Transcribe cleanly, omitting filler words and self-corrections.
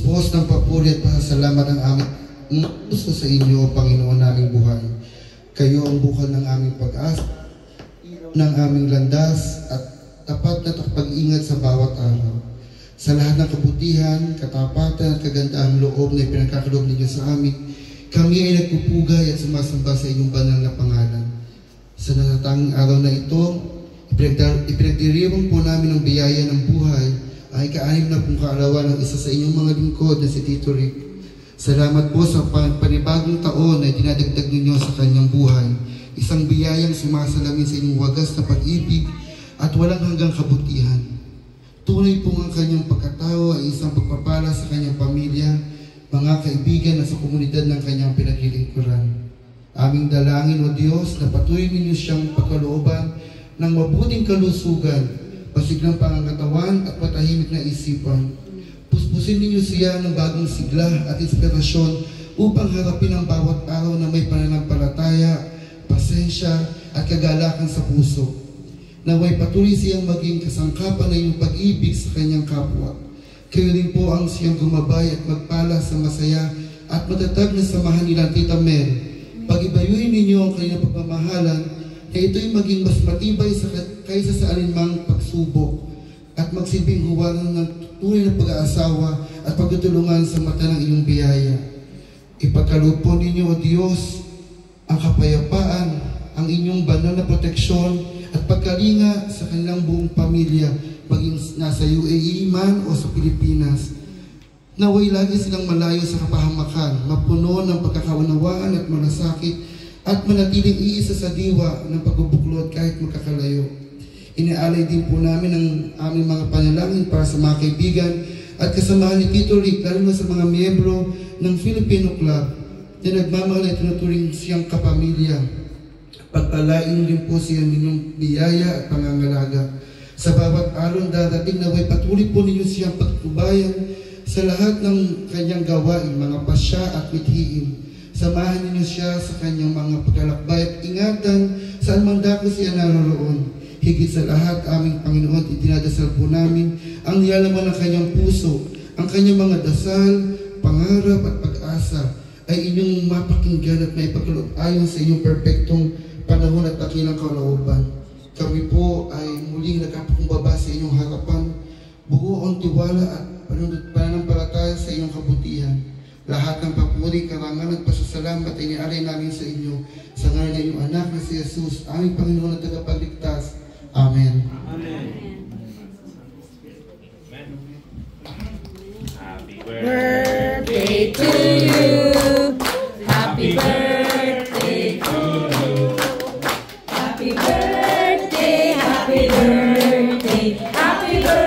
Lubos-lubos ng papuri at pasasalamat ang aming puso sa inyo, Panginoon naming buhay. Kayo ang bukal ng aming pag-asa, ng aming landas at tapat na pag-ingat sa bawat araw. Sa lahat ng kabutihan, katapatan at kagandahang loob na ipinagkakaloob ninyo sa amin, kami ay nagpupugay at sumasamba sa inyong banal na pangalan. Sa natatanging araw na ito, ipinagdiriwang po namin ang biyaya ng buhay ay ka-anim na pong kaarawan ng isa sa inyong mga lingkod na si Tito Rick. Salamat po sa panibagong taon na dinadagdag ninyo sa kanyang buhay. Isang biyayang sumasalamin sa inyong wagas na pag-ibig at walang hanggang kabutihan. Tunay po ang kanyang pagkatao ay isang pagpapala sa kanyang pamilya, mga kaibigan at sa komunidad ng kanyang pinaglilingkuran. Aming dalangin, O Diyos, na patuloy ninyo siyang pagkalooban ng mabuting kalusugan, pasiglang pangangatawan at patahimik na isipan. Puspusin ninyo siya ng bagong sigla at inspirasyon upang harapin ang bawat araw na may pananampalataya, pasensya at kagalakan sa puso. Naway patuloy siyang maging kasangkapan na iyong pag-ibig sa kanyang kapwa. Kayo rin po ang siyang gumabay at magpala sa masaya at matatag na samahan nilang Tita Mel. Pag-ibayuhin ninyo ang kanyang pagmamahalan na ito'y maging mas matibay kaysa sa alinmang pagsubok at magsilbing huwaran ng tunay na pag-aasawa at pagtutulungan sa mata ng inyong biyaya. Ipagkaloob po ninyo, O Diyos, ang kapayapaan, ang inyong banal na proteksyon at pagkalinga sa kanilang buong pamilya, maging nasa UAE man o sa Pilipinas. Naway lagi silang malayo sa kapahamakan, mapuno ng pagkakaunawaan at malasakit at manatiling iisa sa diwa ng pagbubuklod kahit magkakalayo. Inaalay din po namin ang aming mga panalangin para sa mga kaibigan at kasamahan ni Tito Rick, lalo na sa mga miyembro ng Filipino Club na nagmamahal at tinuturing siyang kapamilya. Pagpalain din po siya ninyong biyaya at pangangalaga. Sa bawat araw darating naway patuloy po ninyo siyang pagtubayan sa lahat ng kanyang gawain, mga pasya at mithiin. Samahan ninyo siya sa kanyang mga paglalakbay at ingatan saan man dako siya naroroon. Higit sa lahat, aming Panginoon, itinadasal po namin ang nilalaman ng kanyang puso, ang kanyang mga dasal, pangarap at pag-asa ay inyong mapakinggan at maipagkaloob ayon sa inyong perpektong panahon at dakilang kalooban. Kami po ay muling nagkapakumbaba sa inyong harapan, buo ang tiwala at pananampalataya sa inyong kabutihan. Lahat ng papuri, karangan at pasasalamat ay inialay namin sa inyo sa ngalan ng inyong anak na si Jesus, aming Panginoon at tagapagligtas. Amen. Amen. Happy Birthday to you. Happy birthday to you. Happy birthday, happy birthday, happy birthday.